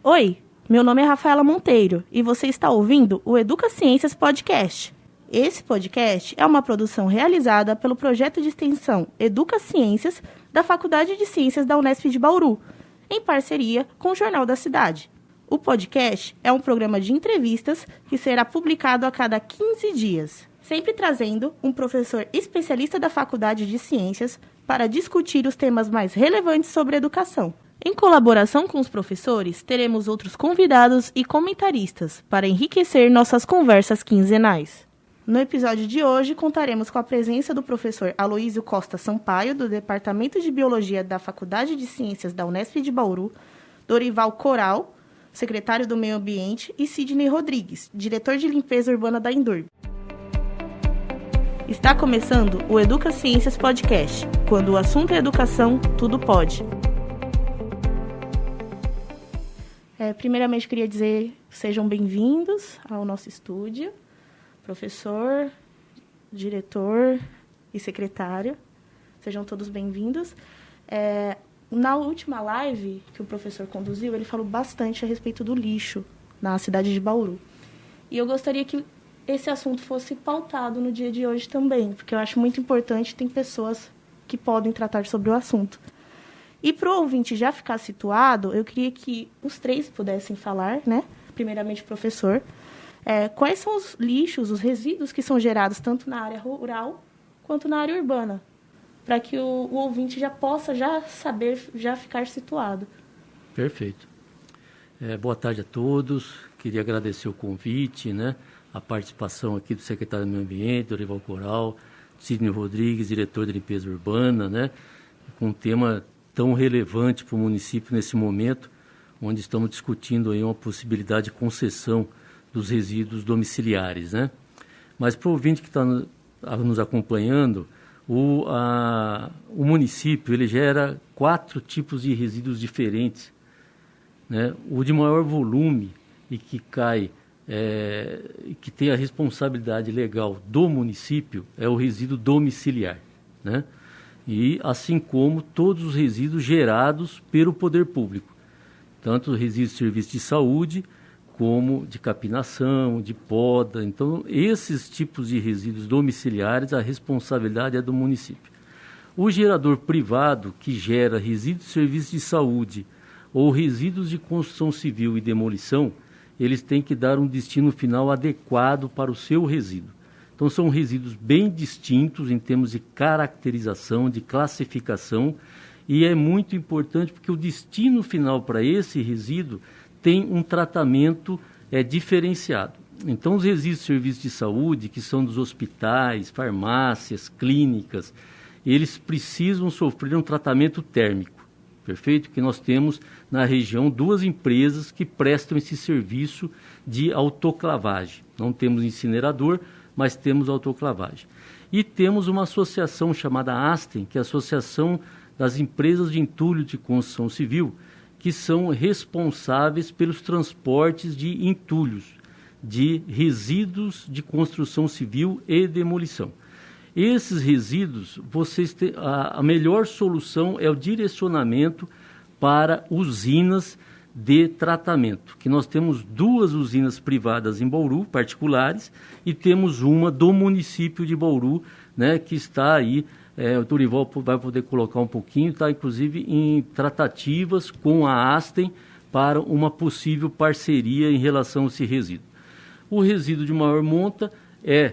Oi, meu nome é Rafaela Monteiro e você está ouvindo o Educa Ciências Podcast. Esse podcast é uma produção realizada pelo projeto de extensão Educa Ciências da Faculdade de Ciências da Unesp de Bauru, em parceria com o Jornal da Cidade. O podcast é um programa de entrevistas que será publicado a cada 15 dias, sempre trazendo um professor especialista da Faculdade de Ciências para discutir os temas mais relevantes sobre educação. Em colaboração com os professores, teremos outros convidados e comentaristas para enriquecer nossas conversas quinzenais. No episódio de hoje, contaremos com a presença do professor Aloísio Costa Sampaio, do Departamento de Biologia da Faculdade de Ciências da Unesp de Bauru, Dorival Coral, secretário do Meio Ambiente, e Sidney Rodrigues, diretor de limpeza urbana da Endurb. Está começando o Educa Ciências Podcast. Quando o assunto é educação, tudo pode. Primeiramente, queria dizer sejam bem-vindos ao nosso estúdio, professor, diretor e secretário. Sejam todos bem-vindos. Na última live que o professor conduziu, ele falou bastante a respeito do lixo na cidade de Bauru. E eu gostaria que esse assunto fosse pautado no dia de hoje também, porque eu acho muito importante, tem pessoas que podem tratar sobre o assunto. E para o ouvinte já ficar situado, eu queria que os três pudessem falar, né? Primeiramente o professor, quais são os lixos, os resíduos que são gerados tanto na área rural quanto na área urbana, para que o ouvinte já possa saber, ficar situado. Perfeito. Boa tarde a todos. Queria agradecer o convite, né? A participação aqui do secretário do Meio Ambiente, Dorival Coral, Sidney Rodrigues, diretor de limpeza urbana, né? Com um tema tão relevante para o município nesse momento, onde estamos discutindo aí uma possibilidade de concessão dos resíduos domiciliares, né? Mas para o ouvinte que está nos acompanhando, o município ele gera 4 tipos de resíduos diferentes, né? O de maior volume e que cai, que tem a responsabilidade legal do município é o resíduo domiciliar, né? E assim como todos os resíduos gerados pelo poder público, tanto os resíduos de serviço de saúde, como de capinação, de poda. Então, esses tipos de resíduos domiciliares, a responsabilidade é do município. O gerador privado que gera resíduos de serviço de saúde ou resíduos de construção civil e demolição, eles têm que dar um destino final adequado para o seu resíduo. Então, são resíduos bem distintos em termos de caracterização, de classificação, e é muito importante porque o destino final para esse resíduo tem um tratamento diferenciado. Então, os resíduos de serviço de saúde, que são dos hospitais, farmácias, clínicas, eles precisam sofrer um tratamento térmico, perfeito? Que nós temos na região 2 empresas que prestam esse serviço de autoclavagem. Não temos incinerador, mas temos autoclavagem. E temos uma associação chamada ASTEM, que é a Associação das Empresas de Entulho de Construção Civil, que são responsáveis pelos transportes de entulhos, de resíduos de construção civil e demolição. Esses resíduos, a melhor solução é o direcionamento para usinas de tratamento, que nós temos 2 usinas privadas em Bauru, particulares, e temos uma do município de Bauru, né, que está aí, o Dorival vai poder colocar um pouquinho, está inclusive em tratativas com a Astem para uma possível parceria em relação a esse resíduo. O resíduo de maior monta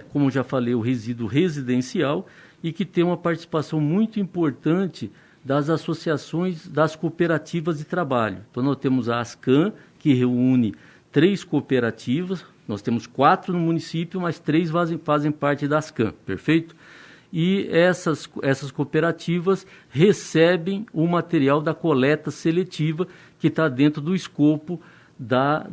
como já falei, o resíduo residencial e que tem uma participação muito importante das associações das cooperativas de trabalho. Então, nós temos a ASCAM, que reúne 3 cooperativas, nós temos 4 no município, mas 3 fazem parte da ASCAM, perfeito? E essas cooperativas recebem o material da coleta seletiva, que está dentro do escopo da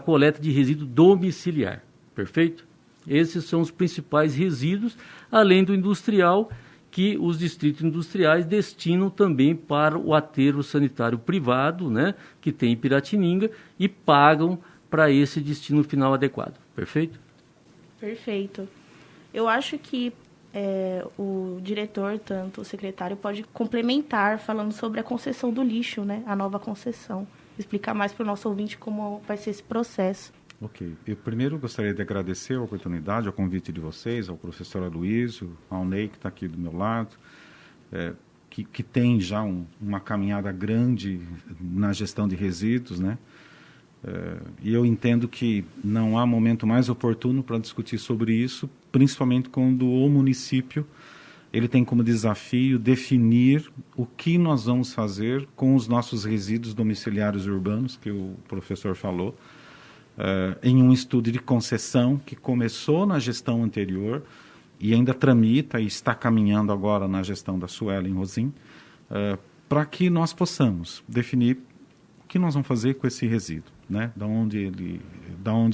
coleta de resíduo domiciliar, perfeito? Esses são os principais resíduos, além do industrial, que os distritos industriais destinam também para o aterro sanitário privado, né, que tem em Piratininga, e pagam para esse destino final adequado. Perfeito? Perfeito. Eu acho que o diretor, tanto o secretário, pode complementar falando sobre a concessão do lixo, né, a nova concessão. explicar mais para o nosso ouvinte como vai ser esse processo. Ok. Eu primeiro gostaria de agradecer a oportunidade, o convite de vocês, ao professor Aloysio, ao Ney, que está aqui do meu lado, que tem já uma caminhada grande na gestão de resíduos, né? E eu entendo que não há momento mais oportuno para discutir sobre isso, principalmente quando o município ele tem como desafio definir o que nós vamos fazer com os nossos resíduos domiciliários urbanos, que o professor falou, em um estudo de concessão que começou na gestão anterior e ainda tramita e está caminhando agora na gestão da Suelen Rosim, para que nós possamos definir o que nós vamos fazer com esse resíduo, né? Da onde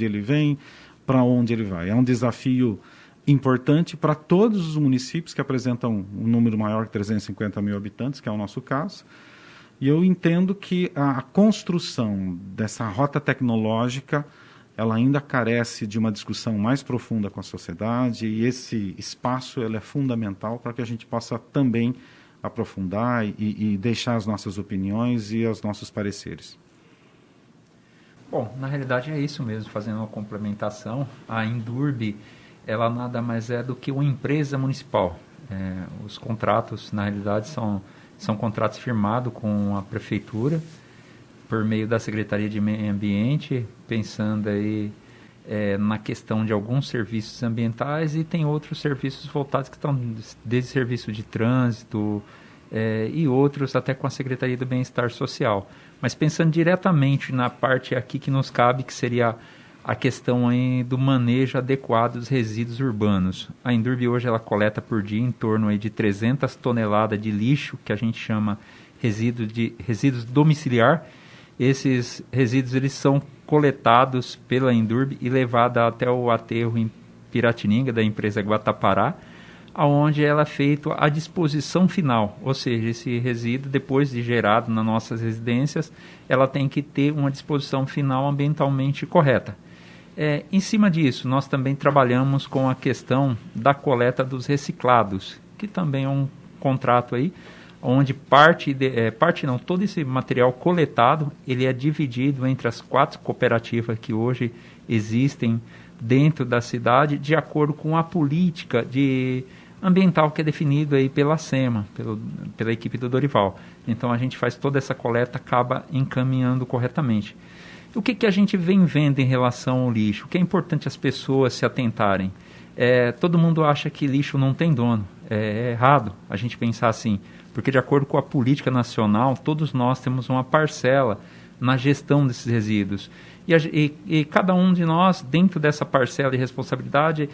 ele vem, para onde ele vai. É um desafio importante para todos os municípios que apresentam um número maior que 350 mil habitantes, que é o nosso caso. E eu entendo que a construção dessa rota tecnológica, ela ainda carece de uma discussão mais profunda com a sociedade, e esse espaço ele é fundamental para que a gente possa também aprofundar e deixar as nossas opiniões e os nossos pareceres. Bom, na realidade é isso mesmo, fazendo uma complementação, a Indurb, ela nada mais é do que uma empresa municipal. Os contratos, na realidade, são contratos firmados com a prefeitura, por meio da Secretaria de Meio Ambiente, pensando aí na questão de alguns serviços ambientais, e tem outros serviços voltados que estão desde serviço de trânsito e outros até com a Secretaria do Bem-Estar Social. Mas pensando diretamente na parte aqui que nos cabe, que seria a questão aí do manejo adequado dos resíduos urbanos. A Indurb hoje ela coleta por dia em torno aí de 300 toneladas de lixo, que a gente chama resíduos domiciliar. Esses resíduos eles são coletados pela Indurb e levados até o aterro em Piratininga, da empresa Guatapará, onde ela é feita a disposição final, ou seja, esse resíduo, depois de gerado nas nossas residências, ela tem que ter uma disposição final ambientalmente correta. Em cima disso, nós também trabalhamos com a questão da coleta dos reciclados, que também é um contrato aí, onde todo esse material coletado, ele é dividido entre as 4 cooperativas que hoje existem dentro da cidade, de acordo com a política ambiental que é definido aí pela SEMA, pela equipe do Dorival. Então a gente faz toda essa coleta, acaba encaminhando corretamente. O que a gente vem vendo em relação ao lixo? O que é importante as pessoas se atentarem? Todo mundo acha que lixo não tem dono. É errado a gente pensar assim, porque de acordo com a política nacional, todos nós temos uma parcela na gestão desses resíduos. E cada um de nós, dentro dessa parcela de responsabilidade,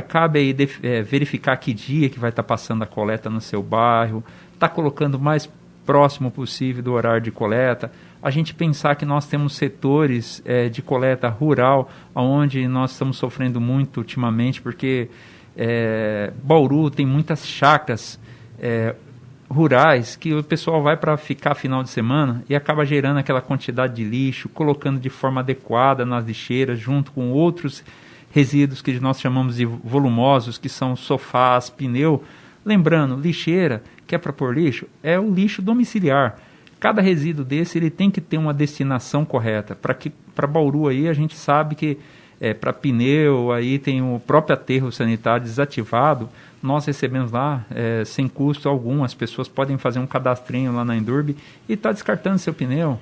cabe aí verificar que dia que vai estar passando a coleta no seu bairro, está colocando o mais próximo possível do horário de coleta. A gente pensar que nós temos setores de coleta rural, onde nós estamos sofrendo muito ultimamente, porque Bauru tem muitas chacras rurais que o pessoal vai para ficar final de semana e acaba gerando aquela quantidade de lixo, colocando de forma adequada nas lixeiras, junto com outros resíduos que nós chamamos de volumosos, que são sofás, pneu. Lembrando, lixeira, que é para pôr lixo, é o lixo domiciliar. Cada resíduo desse ele tem que ter uma destinação correta. Para Bauru aí, a gente sabe que para pneu, aí tem o próprio aterro sanitário desativado, nós recebemos lá sem custo algum, as pessoas podem fazer um cadastrinho lá na Indurb e tá descartando seu pneu.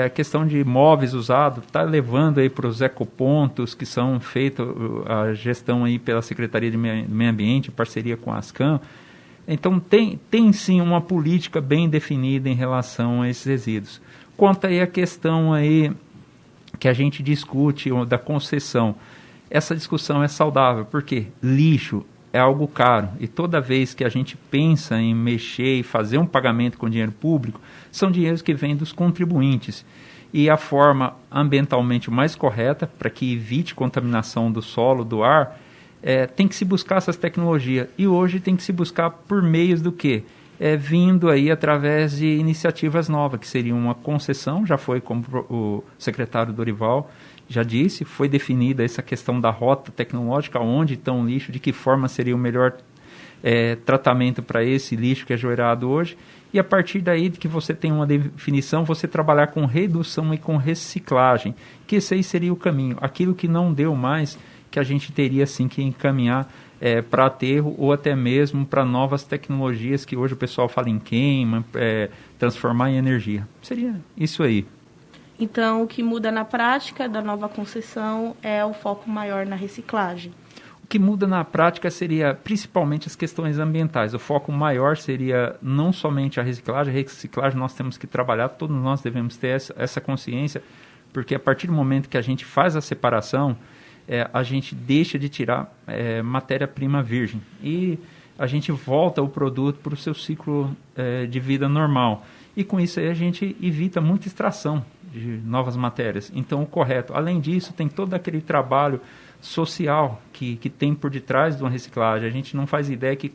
A questão de móveis usados, está levando aí para os ecopontos que são feitos, a gestão aí pela Secretaria de Meio Ambiente, em parceria com a Ascam. Então tem sim uma política bem definida em relação a esses resíduos. Quanto aí a questão aí que a gente discute da concessão, essa discussão é saudável, porque lixo é algo caro, e toda vez que a gente pensa em mexer e fazer um pagamento com dinheiro público, são dinheiros que vêm dos contribuintes. E a forma ambientalmente mais correta, para que evite contaminação do solo, do ar, tem que se buscar essas tecnologias. E hoje tem que se buscar por meios do quê? Vindo aí através de iniciativas novas, que seria uma concessão, já foi, como o secretário Dorival já disse, foi definida essa questão da rota tecnológica, onde está o lixo, de que forma seria o melhor tratamento para esse lixo que é gerado hoje, e a partir daí que você tem uma definição, você trabalhar com redução e com reciclagem, que esse aí seria o caminho. Aquilo que não deu mais, que a gente teria sim que encaminhar para aterro ou até mesmo para novas tecnologias que hoje o pessoal fala em queima, transformar em energia. Seria isso aí. Então, o que muda na prática da nova concessão é o foco maior na reciclagem. O que muda na prática seria principalmente as questões ambientais. O foco maior seria não somente a reciclagem nós temos que trabalhar, todos nós devemos ter essa consciência, porque a partir do momento que a gente faz a separação, a gente deixa de tirar matéria-prima virgem e a gente volta o produto para o seu ciclo de vida normal. E com isso aí a gente evita muita extração de novas matérias. Então, o correto. Além disso, tem todo aquele trabalho social que tem por detrás de uma reciclagem. A gente não faz ideia que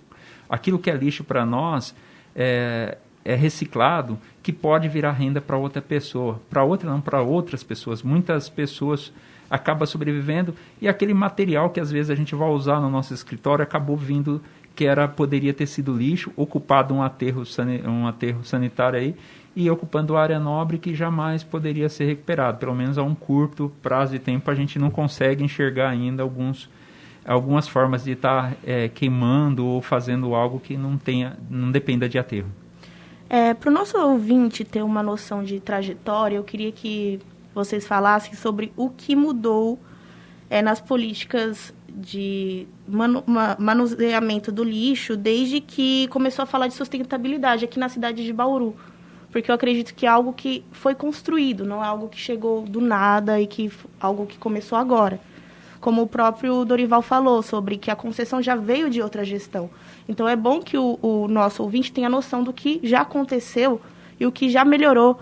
aquilo que é lixo para nós é reciclado, que pode virar renda para outra pessoa. Para outra não, para outras pessoas. Muitas pessoas acabam sobrevivendo e aquele material que às vezes a gente vai usar no nosso escritório acabou vindo, poderia ter sido lixo, ocupado um aterro sanitário aí, e ocupando área nobre que jamais poderia ser recuperado. Pelo menos a um curto prazo de tempo a gente não consegue enxergar ainda algumas formas de estar queimando ou fazendo algo que não dependa de aterro. Para o nosso ouvinte ter uma noção de trajetória, eu queria que vocês falassem sobre o que mudou nas políticas de manuseamento do lixo desde que começou a falar de sustentabilidade aqui na cidade de Bauru. Porque eu acredito que é algo que foi construído, não é algo que chegou do nada e algo que começou agora. Como o próprio Dorival falou, sobre que a concessão já veio de outra gestão. Então, é bom que o nosso ouvinte tenha noção do que já aconteceu e o que já melhorou,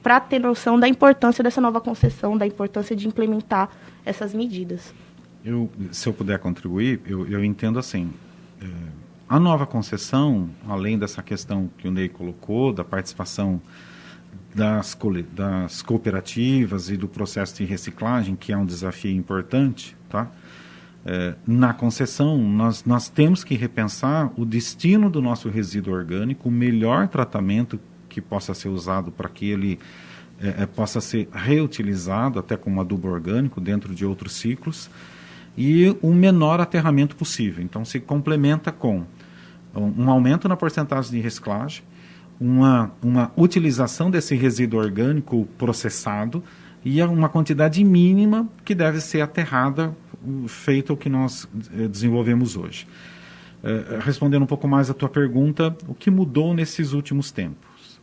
para ter noção da importância dessa nova concessão, da importância de implementar essas medidas. Se eu puder contribuir, eu entendo assim... A nova concessão, além dessa questão que o Ney colocou, da participação das cooperativas e do processo de reciclagem, que é um desafio importante, tá? Na concessão, nós temos que repensar o destino do nosso resíduo orgânico, o melhor tratamento que possa ser usado para que ele possa ser reutilizado, até como adubo orgânico, dentro de outros ciclos, e o menor aterramento possível. Então, se complementa com um aumento na porcentagem de reciclagem, uma utilização desse resíduo orgânico processado e uma quantidade mínima que deve ser aterrada, feito o que nós desenvolvemos hoje. Respondendo um pouco mais à tua pergunta, o que mudou nesses últimos tempos?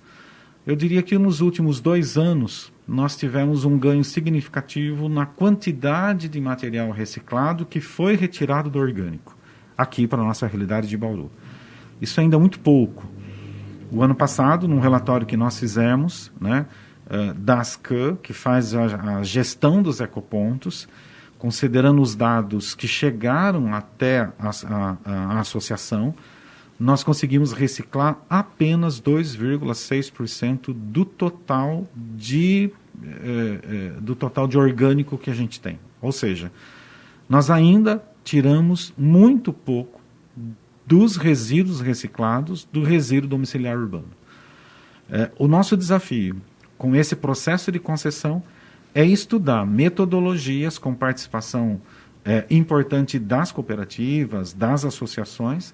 Eu diria que nos últimos 2 anos nós tivemos um ganho significativo na quantidade de material reciclado que foi retirado do orgânico, aqui para a nossa realidade de Bauru. Isso ainda é muito pouco. O ano passado, num relatório que nós fizemos, da ASCAN, que faz a gestão dos ecopontos, considerando os dados que chegaram até a associação, nós conseguimos reciclar apenas 2,6% do total de orgânico que a gente tem. Ou seja, nós ainda tiramos muito pouco dos resíduos reciclados do resíduo domiciliar urbano. O nosso desafio com esse processo de concessão é estudar metodologias com participação importante das cooperativas, das associações,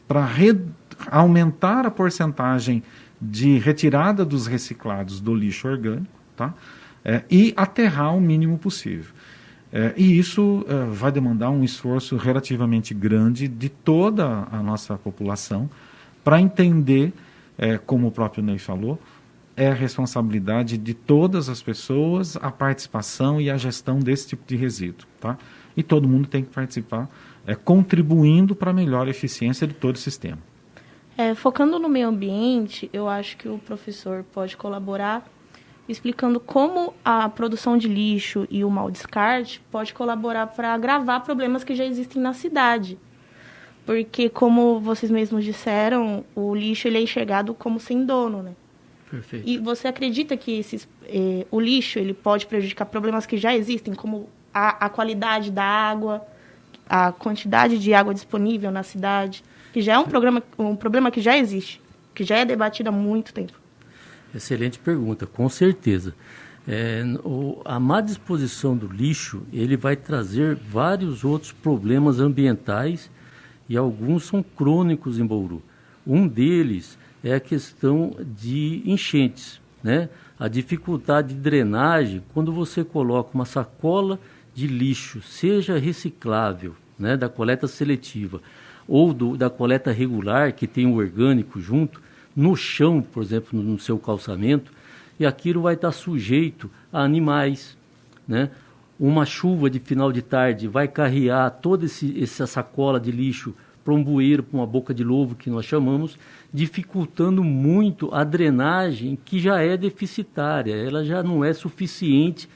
para aumentar a porcentagem de retirada dos reciclados do lixo orgânico, tá? E aterrar o mínimo possível. E isso vai demandar um esforço relativamente grande de toda a nossa população para entender, como o próprio Ney falou, é a responsabilidade de todas as pessoas a participação e a gestão desse tipo de resíduo, tá? E todo mundo tem que participar, contribuindo para a melhor eficiência de todo o sistema. Focando no meio ambiente, eu acho que o professor pode colaborar explicando como a produção de lixo e o mau descarte pode colaborar para agravar problemas que já existem na cidade. Porque, como vocês mesmos disseram, o lixo ele é enxergado como sem dono, né? Perfeito. E você acredita que o lixo ele pode prejudicar problemas que já existem, como a qualidade da água, a quantidade de água disponível na cidade, que já é um problema que já existe? que já é debatida há muito tempo? Excelente pergunta, com certeza. A má disposição do lixo, ele vai trazer vários outros problemas ambientais e alguns são crônicos em Bauru. Um deles é a questão de enchentes, né? A dificuldade de drenagem, quando você coloca uma sacola de lixo, seja reciclável, né, da coleta seletiva, ou da coleta regular, que tem o orgânico junto, no chão, por exemplo, no seu calçamento, e aquilo vai estar sujeito a animais, né? Uma chuva de final de tarde vai carrear toda essa sacola de lixo para um bueiro, para uma boca de lobo, que nós chamamos, dificultando muito a drenagem, que já é deficitária, ela já não é suficiente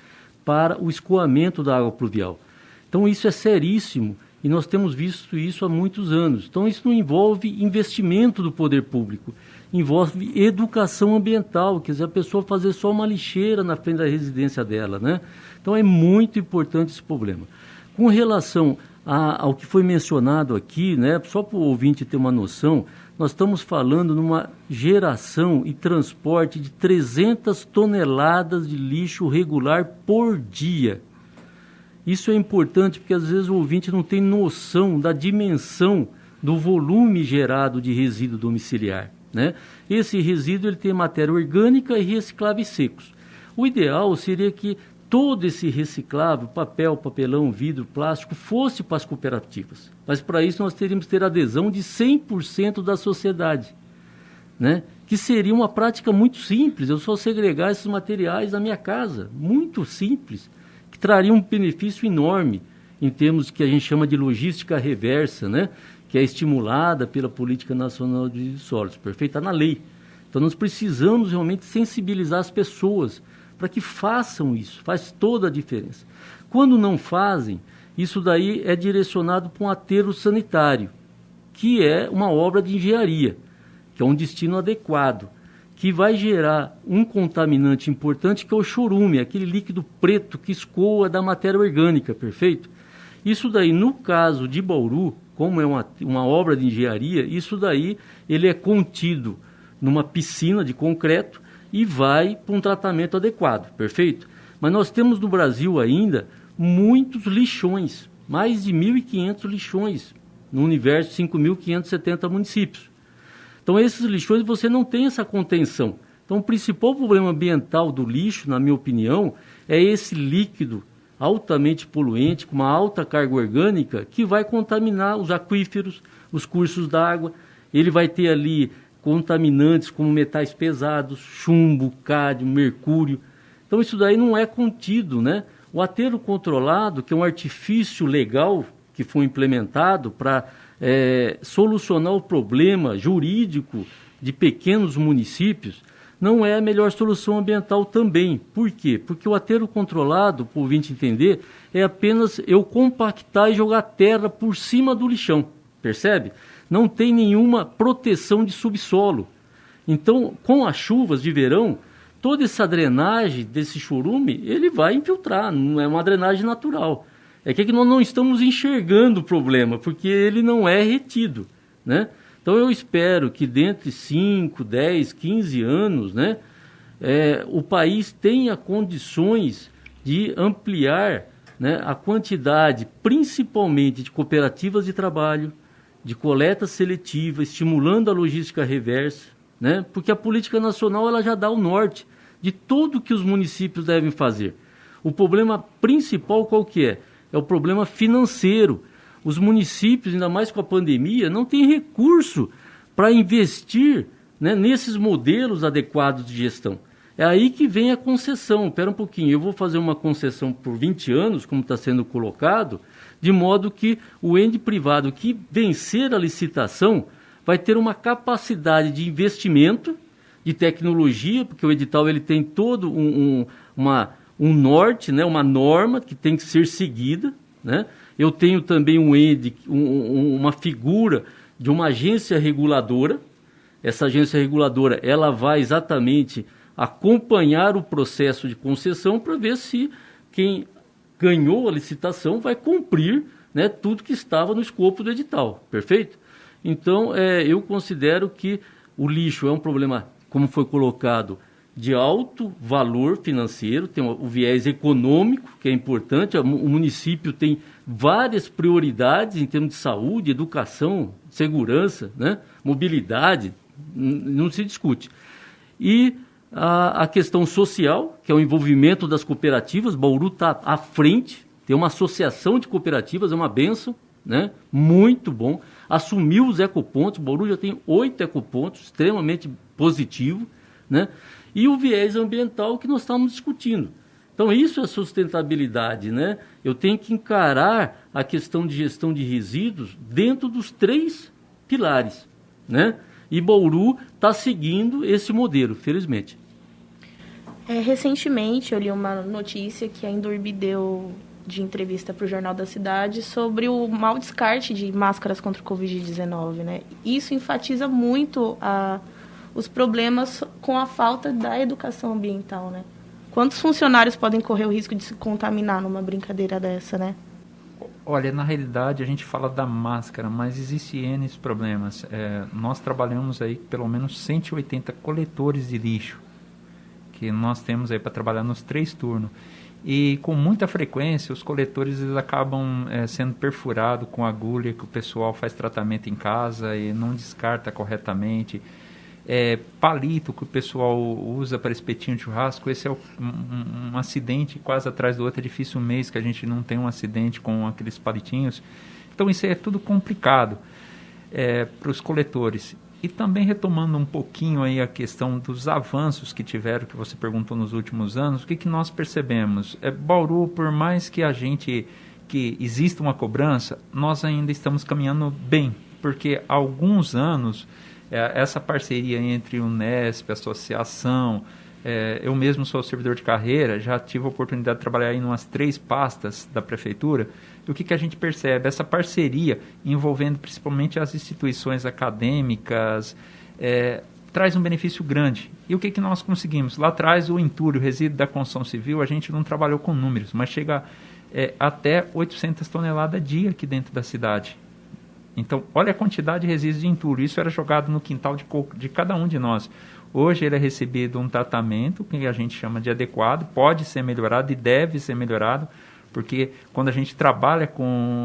para o escoamento da água pluvial. Então isso é seríssimo e nós temos visto isso há muitos anos. Então isso não envolve investimento do poder público, envolve educação ambiental, quer dizer, a pessoa fazer só uma lixeira na frente da residência dela, né? Então é muito importante esse problema. Com relação ao que foi mencionado aqui, né, só para o ouvinte ter uma noção, nós estamos falando numa geração e transporte de 300 toneladas de lixo regular por dia. Isso é importante porque às vezes o ouvinte não tem noção da dimensão do volume gerado de resíduo domiciliar, né? Esse resíduo ele tem matéria orgânica e recicláveis secos. O ideal seria que todo esse reciclável, papel, papelão, vidro, plástico, fosse para as cooperativas. Mas para isso nós teríamos que ter adesão de 100% da sociedade, né? Que seria uma prática muito simples, eu só segregar esses materiais na minha casa, muito simples, que traria um benefício enorme em termos que a gente chama de logística reversa, né? Que é estimulada pela Política Nacional de Sólidos, perfeito? Está na lei. Então nós precisamos realmente sensibilizar as pessoas para que façam isso, faz toda a diferença. Quando não fazem, isso daí é direcionado para um aterro sanitário, que é uma obra de engenharia, que é um destino adequado, que vai gerar um contaminante importante, que é o chorume, aquele líquido preto que escoa da matéria orgânica, perfeito? Isso daí, no caso de Bauru, como é uma obra de engenharia, isso daí ele é contido numa piscina de concreto, e vai para um tratamento adequado, perfeito? Mas nós temos no Brasil ainda muitos lixões, mais de 1.500 lixões, no universo de 5.570 municípios. Então esses lixões você não tem essa contenção. Então o principal problema ambiental do lixo, na minha opinião, é esse líquido altamente poluente, com uma alta carga orgânica, que vai contaminar os aquíferos, os cursos d'água, ele vai ter ali contaminantes como metais pesados, chumbo, cádmio, mercúrio. Então isso daí não é contido, né? O aterro controlado, que é um artifício legal que foi implementado para solucionar o problema jurídico de pequenos municípios, não é a melhor solução ambiental também. Por quê? Porque o aterro controlado, para o ouvinte entender, é apenas eu compactar e jogar terra por cima do lixão, percebe? Não tem nenhuma proteção de subsolo. Então, com as chuvas de verão, toda essa drenagem desse chorume, ele vai infiltrar, não é uma drenagem natural. É que nós não estamos enxergando o problema, porque ele não é retido, né? Então, eu espero que dentro de 5, 10, 15 anos, né, o país tenha condições de ampliar, né, a quantidade, principalmente de cooperativas de trabalho, de coleta seletiva, estimulando a logística reversa, né? Porque a política nacional ela já dá o norte de tudo que os municípios devem fazer. O problema principal qual que é? É o problema financeiro. Os municípios, ainda mais com a pandemia, não têm recurso para investir, né, nesses modelos adequados de gestão. É aí que vem a concessão. Espera um pouquinho, eu vou fazer uma concessão por 20 anos, como está sendo colocado, de modo que o ente privado que vencer a licitação vai ter uma capacidade de investimento, de tecnologia, porque o edital ele tem todo um norte, né, uma norma que tem que ser seguida, né? Eu tenho também uma figura de uma agência reguladora. Essa agência reguladora ela vai exatamente acompanhar o processo de concessão para ver se quem ganhou a licitação vai cumprir, né, tudo que estava no escopo do edital, perfeito? Então, eu considero que O lixo é um problema, como foi colocado, de alto valor financeiro, tem o viés econômico, que é importante. O município tem várias prioridades em termos de saúde, educação, segurança, né? Mobilidade, não se discute. E a questão social, que é o envolvimento das cooperativas. Bauru está à frente, tem uma associação de cooperativas, é uma bênção, né? Muito bom. Assumiu os ecopontos, Bauru já tem 8 ecopontos, extremamente positivo, né? E o viés ambiental que nós estamos discutindo. Então, isso é sustentabilidade, né? Eu tenho que encarar a questão de gestão de resíduos dentro dos 3 pilares, né? E Bauru está seguindo esse modelo, felizmente. Recentemente, eu li uma notícia que a Indurb deu de entrevista para o Jornal da Cidade sobre o mau descarte de máscaras contra o Covid-19, né? Isso enfatiza muito os problemas com a falta da educação ambiental, né? Quantos funcionários podem correr o risco de se contaminar numa brincadeira dessa, né? Olha, na realidade a gente fala da máscara, mas existem N problemas. Nós trabalhamos aí pelo menos 180 coletores de lixo, que nós temos aí para trabalhar nos 3 turnos. E com muita frequência os coletores eles acabam sendo perfurados com agulha, que o pessoal faz tratamento em casa e não descarta corretamente. Palito que o pessoal usa para espetinho de churrasco, esse é um acidente quase atrás do outro. É difícil um mês que a gente não tem um acidente com aqueles palitinhos. Então isso é tudo complicado para os coletores. E também retomando um pouquinho aí a questão dos avanços que tiveram, que você perguntou nos últimos anos, o que nós percebemos? Bauru, por mais que que exista uma cobrança, nós ainda estamos caminhando bem, porque há alguns anos essa parceria entre Unesp, associação, eu mesmo sou servidor de carreira, já tive a oportunidade de trabalhar em umas 3 pastas da prefeitura, e o que a gente percebe? Essa parceria envolvendo principalmente as instituições acadêmicas traz um benefício grande. E o que nós conseguimos? Lá atrás, o entulho, o resíduo da construção civil, a gente não trabalhou com números, mas chega até 800 toneladas dia aqui dentro da cidade. Então, olha a quantidade de resíduos de entulho. Isso era jogado no quintal de cada um de nós. Hoje ele é recebido um tratamento que a gente chama de adequado, pode ser melhorado e deve ser melhorado, porque quando a gente trabalha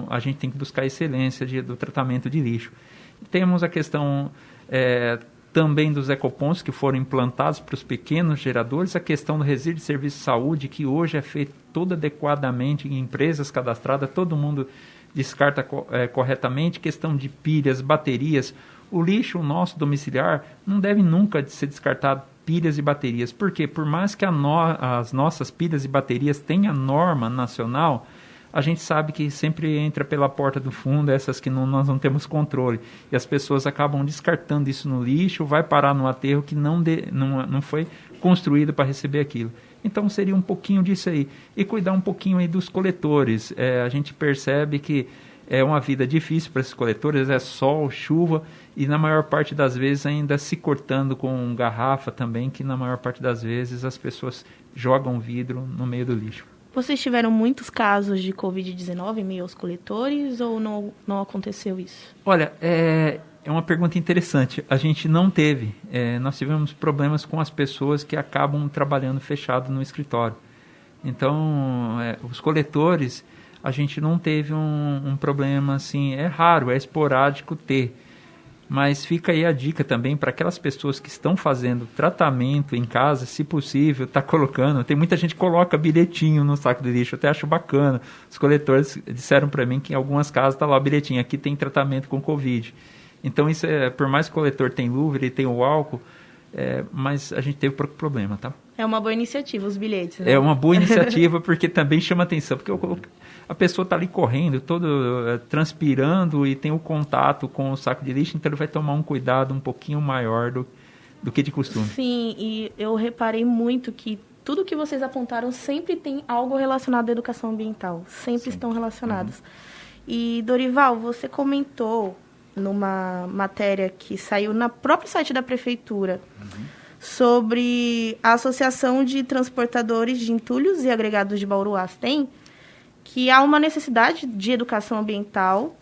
a gente tem que buscar excelência do tratamento de lixo. Temos a questão também dos ecopontos que foram implantados para os pequenos geradores, a questão do resíduo de serviço de saúde, que hoje é feito todo adequadamente em empresas cadastradas, todo mundo descarta corretamente, questão de pilhas, baterias. O lixo nosso domiciliar não deve nunca ser descartado pilhas e baterias. Por quê? Por mais que as nossas pilhas e baterias tenham norma nacional, a gente sabe que sempre entra pela porta do fundo essas que nós não temos controle. E as pessoas acabam descartando isso no lixo, vai parar no aterro que não foi construído para receber aquilo. Então seria um pouquinho disso aí. E cuidar um pouquinho aí dos coletores. A gente percebe que é uma vida difícil para esses coletores, é sol, chuva, e na maior parte das vezes ainda se cortando com garrafa também, que na maior parte das vezes as pessoas jogam vidro no meio do lixo. Vocês tiveram muitos casos de Covid-19 em meio aos coletores ou não aconteceu isso? Olha, é uma pergunta interessante. A gente não teve. Nós tivemos problemas com as pessoas que acabam trabalhando fechado no escritório. Então, os coletores, a gente não teve um problema assim. É raro, é esporádico ter. Mas fica aí a dica também para aquelas pessoas que estão fazendo tratamento em casa, se possível, está colocando. Tem muita gente que coloca bilhetinho no saco de lixo, eu até acho bacana. Os coletores disseram para mim que em algumas casas está lá o bilhetinho, aqui tem tratamento com Covid. Então, isso por mais que o coletor tenha luva, ele tem o álcool, mas a gente teve pouco problema, tá? É uma boa iniciativa, os bilhetes, né? É uma boa iniciativa porque também chama atenção, porque a pessoa está ali correndo, todo transpirando e tem o contato com o saco de lixo, então ele vai tomar um cuidado um pouquinho maior do que de costume. Sim, e eu reparei muito que tudo que vocês apontaram sempre tem algo relacionado à educação ambiental, sempre estão relacionados. E, Dorival, você comentou numa matéria que saiu no próprio site da prefeitura sobre a Associação de Transportadores de Entulhos e Agregados de Bauru, ASTEM, que há uma necessidade de educação ambiental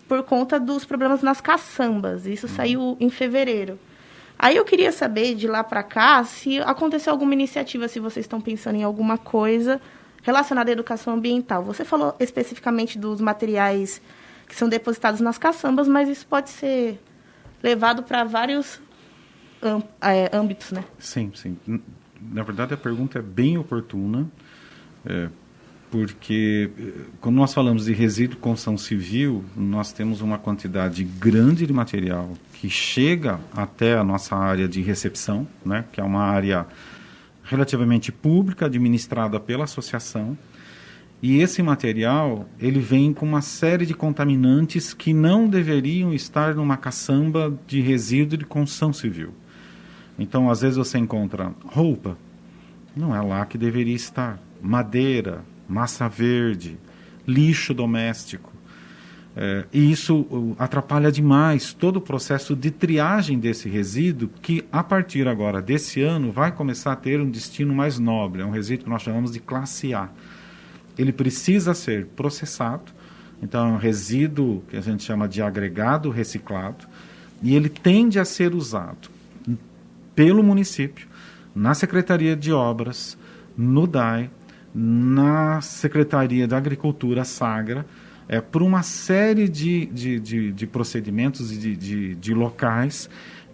por conta dos problemas nas caçambas. Isso saiu em fevereiro. Aí eu queria saber, de lá para cá, se aconteceu alguma iniciativa, se vocês estão pensando em alguma coisa relacionada à educação ambiental. Você falou especificamente dos materiais que são depositados nas caçambas, mas isso pode ser levado para vários âmbitos, né? Sim, sim. Na verdade, a pergunta é bem oportuna, porque quando nós falamos de resíduo de construção civil, nós temos uma quantidade grande de material que chega até a nossa área de recepção, né, que é uma área relativamente pública, administrada pela associação, e esse material ele vem com uma série de contaminantes que não deveriam estar numa caçamba de resíduo de construção civil. Então, às vezes você encontra roupa, não é lá que deveria estar, madeira, massa verde, lixo doméstico. E isso atrapalha demais todo o processo de triagem desse resíduo, que a partir agora desse ano vai começar a ter um destino mais nobre. É um resíduo que nós chamamos de classe A. Ele precisa ser processado, então é um resíduo que a gente chama de agregado reciclado, e ele tende a ser usado pelo município, na Secretaria de Obras, no DAI, na Secretaria da Agricultura, SAGRA, por uma série de procedimentos e de locais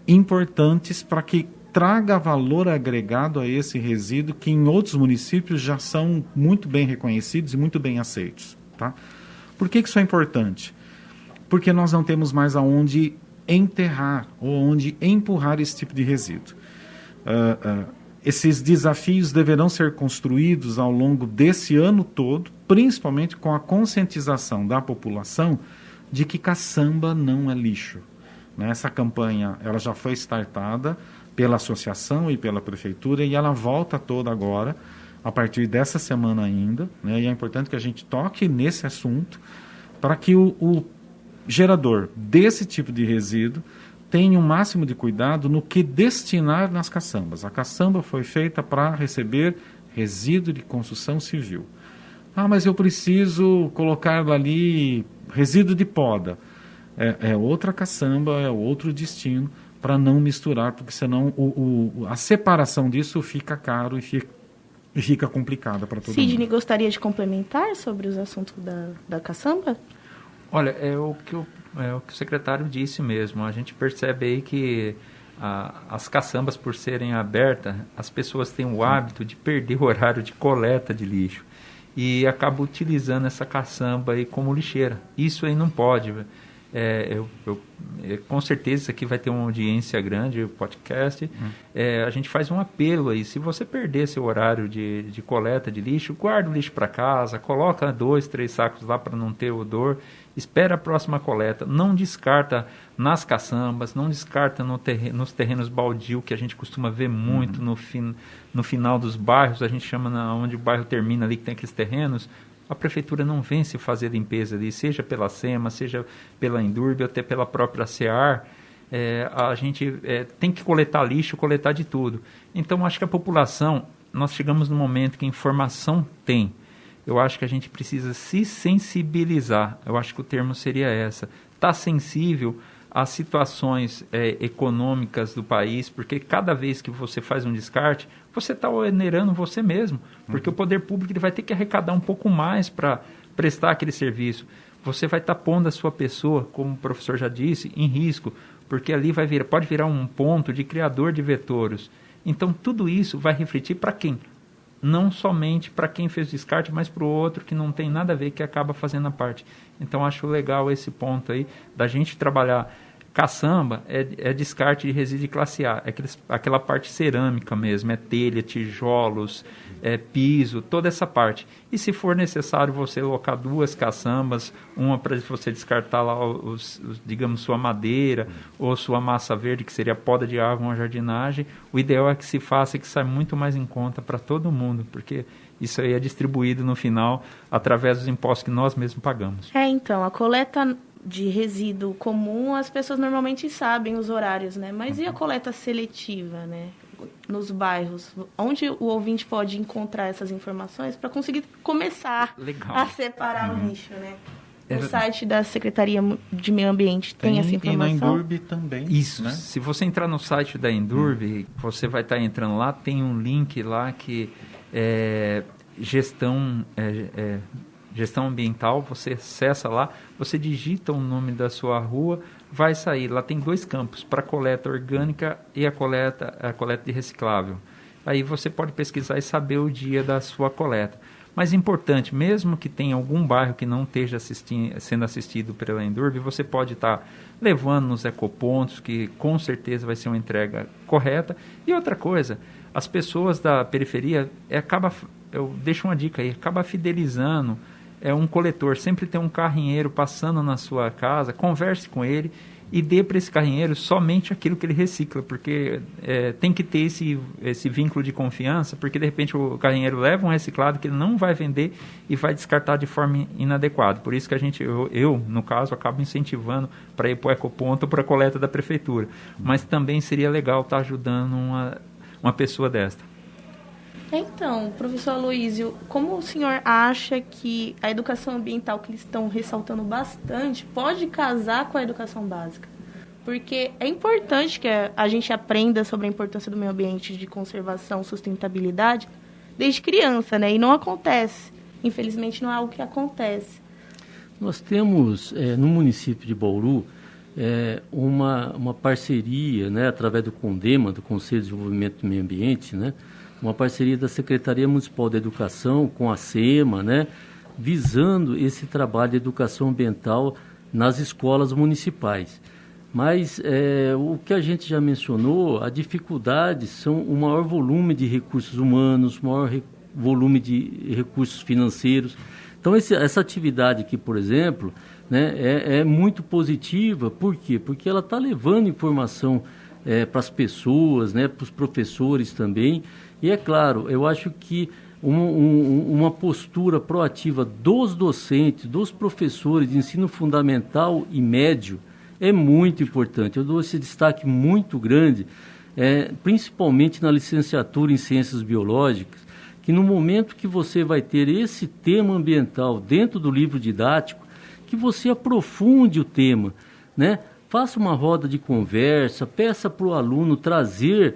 importantes para que traga valor agregado a esse resíduo que em outros municípios já são muito bem reconhecidos e muito bem aceitos. Tá? Por que isso é importante? Porque nós não temos mais aonde enterrar ou onde empurrar esse tipo de resíduo. Esses desafios deverão ser construídos ao longo desse ano todo, principalmente com a conscientização da população de que caçamba não é lixo. Né? Essa campanha ela já foi startada pela associação e pela prefeitura e ela volta toda agora, a partir dessa semana ainda, né? E é importante que a gente toque nesse assunto para que o gerador desse tipo de resíduo tenha o máximo de cuidado no que destinar nas caçambas. A caçamba foi feita para receber resíduo de construção civil. Ah, mas eu preciso colocar ali resíduo de poda. É outra caçamba, é outro destino, para não misturar, porque senão a separação disso fica caro e fica complicada para todo mundo. Sidney, gostaria de complementar sobre os assuntos da caçamba? Olha, é o que o secretário disse mesmo. A gente percebe aí que as caçambas, por serem abertas, as pessoas têm o hábito de perder o horário de coleta de lixo e acabam utilizando essa caçamba aí como lixeira. Isso aí não pode. Com certeza isso aqui vai ter uma audiência grande, o podcast. A gente faz um apelo aí. Se você perder seu horário de coleta de lixo, guarda o lixo para casa, coloca 2, 3 sacos lá para não ter odor, espera a próxima coleta, não descarta nas caçambas, não descarta nos terrenos baldio, que a gente costuma ver muito no final dos bairros, a gente chama onde o bairro termina ali, que tem aqueles terrenos. A prefeitura não vem se fazer limpeza ali, seja pela SEMA, seja pela Endurbe, até pela própria SEAR. A gente tem que coletar lixo, coletar de tudo. Então, acho que a população, nós chegamos no momento que a informação tem. Eu acho que a gente precisa se sensibilizar. Eu acho que o termo seria essa. Estar sensível às situações econômicas do país, porque cada vez que você faz um descarte, você está onerando você mesmo, porque o poder público ele vai ter que arrecadar um pouco mais para prestar aquele serviço. Você vai estar pondo a sua pessoa, como o professor já disse, em risco, porque ali pode virar um ponto de criador de vetores. Então, tudo isso vai refletir para quem? Não somente para quem fez o descarte, mas para o outro que não tem nada a ver, que acaba fazendo a parte. Então, acho legal esse ponto aí, da gente trabalhar. Caçamba é descarte de resíduo de classe A, aquela parte cerâmica mesmo, é telha, tijolos, piso, toda essa parte. E se for necessário você alocar 2 caçambas, uma para você descartar lá, digamos, sua madeira ou sua massa verde, que seria poda de árvore, uma jardinagem, o ideal é que se faça e que saia muito mais em conta para todo mundo, porque isso aí é distribuído no final através dos impostos que nós mesmos pagamos. Então, a coleta de resíduo comum, as pessoas normalmente sabem os horários, né? Mas e a coleta seletiva, né? Nos bairros? Onde o ouvinte pode encontrar essas informações para conseguir começar a separar o lixo, né? No site da Secretaria de Meio Ambiente tem essa informação? E na Endurbe também. Isso, né? Se você entrar no site da Endurbe, você vai estar entrando lá, tem um link lá que é gestão ambiental, você acessa lá, você digita o nome da sua rua, vai sair. Lá tem 2 campos, para coleta orgânica e a coleta de reciclável. Aí você pode pesquisar e saber o dia da sua coleta. Mas importante, mesmo que tenha algum bairro que não esteja sendo assistido pela Endurbe, você pode estar levando nos ecopontos, que com certeza vai ser uma entrega correta. E outra coisa, as pessoas da periferia, eu deixo uma dica aí, acaba fidelizando um coletor. Sempre tem um carrinheiro passando na sua casa, converse com ele e dê para esse carrinheiro somente aquilo que ele recicla, porque tem que ter esse vínculo de confiança, porque de repente o carrinheiro leva um reciclado que ele não vai vender e vai descartar de forma inadequada. Por isso que eu no caso, acabo incentivando para ir para o ecoponto ou para a coleta da prefeitura. Mas também seria legal estar ajudando uma pessoa desta. Então, professor Aloísio, como o senhor acha que a educação ambiental que eles estão ressaltando bastante pode casar com a educação básica? Porque é importante que a gente aprenda sobre a importância do meio ambiente, de conservação, sustentabilidade, desde criança, né? E não acontece. Infelizmente, não é algo que acontece. Nós temos, no município de Bauru, uma parceria, né, através do CONDEMA, do Conselho de Desenvolvimento do Meio Ambiente, né, uma parceria da Secretaria Municipal da Educação com a SEMA, né, visando esse trabalho de educação ambiental nas escolas municipais. Mas o que a gente já mencionou, a dificuldade são o maior volume de recursos humanos, o maior volume de recursos financeiros. Então, essa atividade aqui, por exemplo, né, é muito positiva. Por quê? Porque ela está levando informação para as pessoas, né, para os professores também. E é claro, eu acho que uma postura proativa dos docentes, dos professores de ensino fundamental e médio é muito importante. Eu dou esse destaque muito grande, principalmente na licenciatura em Ciências Biológicas, que no momento que você vai ter esse tema ambiental dentro do livro didático, que você aprofunde o tema, né? Faça uma roda de conversa, peça para o aluno trazer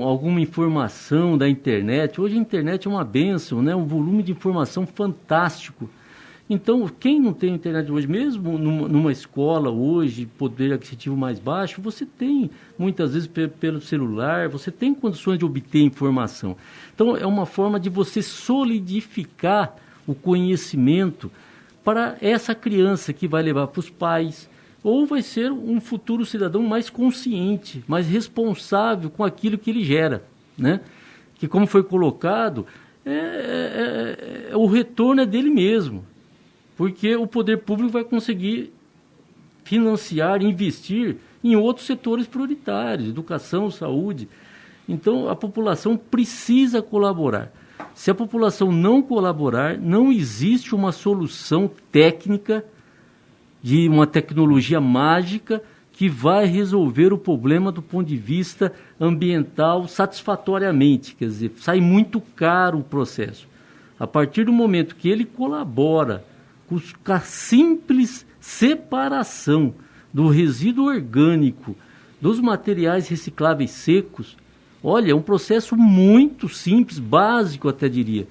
alguma informação da internet. Hoje a internet é uma bênção, né? Um volume de informação fantástico. Então, quem não tem internet hoje, mesmo numa escola hoje, poder aquisitivo mais baixo, você tem, muitas vezes pelo celular, você tem condições de obter informação. Então, é uma forma de você solidificar o conhecimento para essa criança que vai levar para os pais, ou vai ser um futuro cidadão mais consciente, mais responsável com aquilo que ele gera, né? Que, como foi colocado, o retorno é dele mesmo, porque o poder público vai conseguir financiar, investir em outros setores prioritários, educação, saúde. Então, a população precisa colaborar. Se a população não colaborar, não existe uma solução técnica de uma tecnologia mágica que vai resolver o problema do ponto de vista ambiental satisfatoriamente. Quer dizer, sai muito caro o processo. A partir do momento que ele colabora com a simples separação do resíduo orgânico dos materiais recicláveis secos, olha, é um processo muito simples, básico até diria.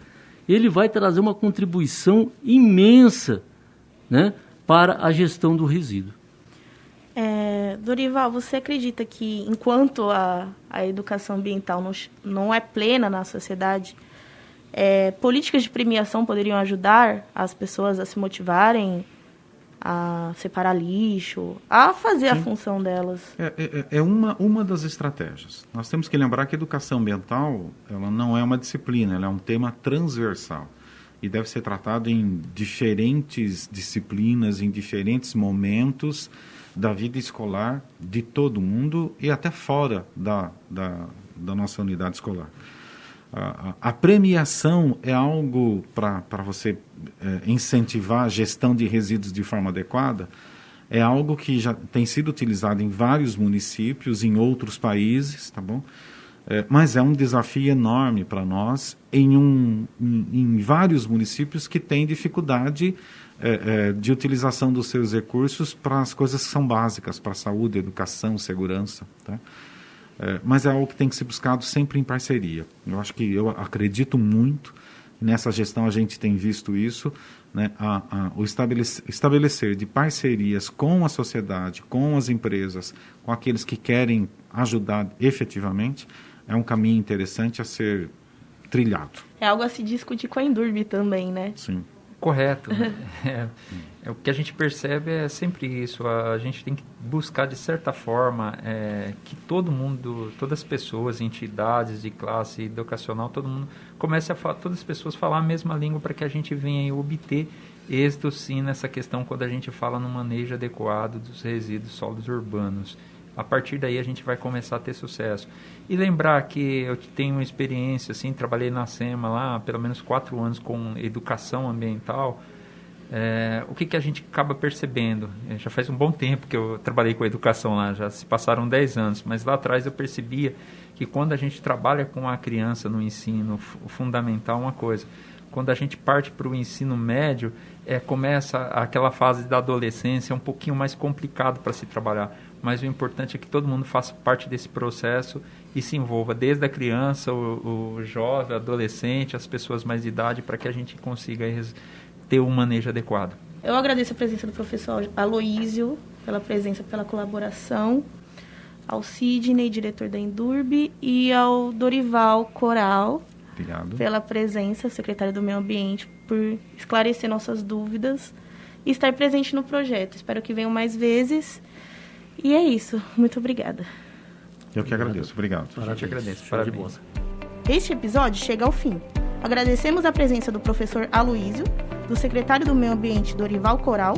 Ele vai trazer uma contribuição imensa, né, para a gestão do resíduo. Dorival, você acredita que enquanto a educação ambiental não é plena na sociedade, políticas de premiação poderiam ajudar as pessoas a se motivarem a separar lixo, a fazer Sim. a função delas? É uma das estratégias. Nós temos que lembrar que a educação ambiental ela não é uma disciplina, ela é um tema transversal e deve ser tratado em diferentes disciplinas, em diferentes momentos da vida escolar de todo mundo e até fora da nossa unidade escolar. A premiação é algo para você incentivar a gestão de resíduos de forma adequada, é algo que já tem sido utilizado em vários municípios, em outros países, tá bom? Mas é um desafio enorme para nós em vários municípios que têm dificuldade de utilização dos seus recursos para as coisas que são básicas, para a saúde, educação, segurança. Tá? Mas é algo que tem que ser buscado sempre em parceria. Eu acredito muito, nessa gestão a gente tem visto isso, né? O estabelecer de parcerias com a sociedade, com as empresas, com aqueles que querem ajudar efetivamente, é um caminho interessante a ser trilhado. É algo a se discutir com a Endurbe também, né? Sim. Correto. O que a gente percebe é sempre isso. A gente tem que buscar, de certa forma, que todo mundo, todas as pessoas, entidades de classe educacional, todo mundo comece a falar, todas as pessoas falar a mesma língua para que a gente venha obter êxito, sim, nessa questão quando a gente fala no manejo adequado dos resíduos sólidos urbanos. A partir daí a gente vai começar a ter sucesso. E lembrar que eu tenho uma experiência, assim, trabalhei na SEMA lá, pelo menos 4 anos com educação ambiental. O que a gente acaba percebendo? Já faz um bom tempo que eu trabalhei com educação lá, já se passaram 10 anos, mas lá atrás eu percebia que quando a gente trabalha com a criança no ensino fundamental, uma coisa, quando a gente parte para o ensino médio, começa aquela fase da adolescência um pouquinho mais complicado para se trabalhar. Mas o importante é que todo mundo faça parte desse processo e se envolva, desde a criança, o jovem, o adolescente, as pessoas mais de idade, para que a gente consiga ter um manejo adequado. Eu agradeço a presença do professor Aloísio, pela presença, pela colaboração, ao Sidney, diretor da Endurbe, e ao Dorival Coral, obrigado, pela presença, secretário do Meio Ambiente, por esclarecer nossas dúvidas e estar presente no projeto. Espero que venham mais vezes. E é isso. Muito obrigada. Eu que agradeço. Obrigado. A gente agradece. Parabéns. Este episódio chega ao fim. Agradecemos a presença do professor Aloísio, do secretário do Meio Ambiente, Dorival Coral,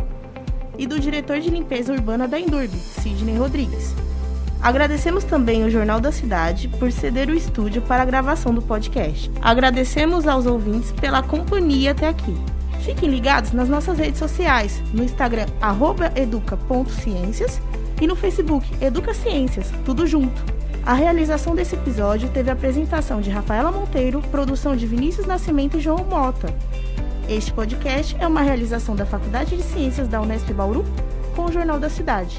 e do diretor de limpeza urbana da Endurbe, Sidney Rodrigues. Agradecemos também o Jornal da Cidade por ceder o estúdio para a gravação do podcast. Agradecemos aos ouvintes pela companhia até aqui. Fiquem ligados nas nossas redes sociais, no Instagram @educa.ciências e no Facebook Educa Ciências, tudo junto. A realização desse episódio teve a apresentação de Rafaela Monteiro, produção de Vinícius Nascimento e João Mota. Este podcast é uma realização da Faculdade de Ciências da Unesp Bauru com o Jornal da Cidade.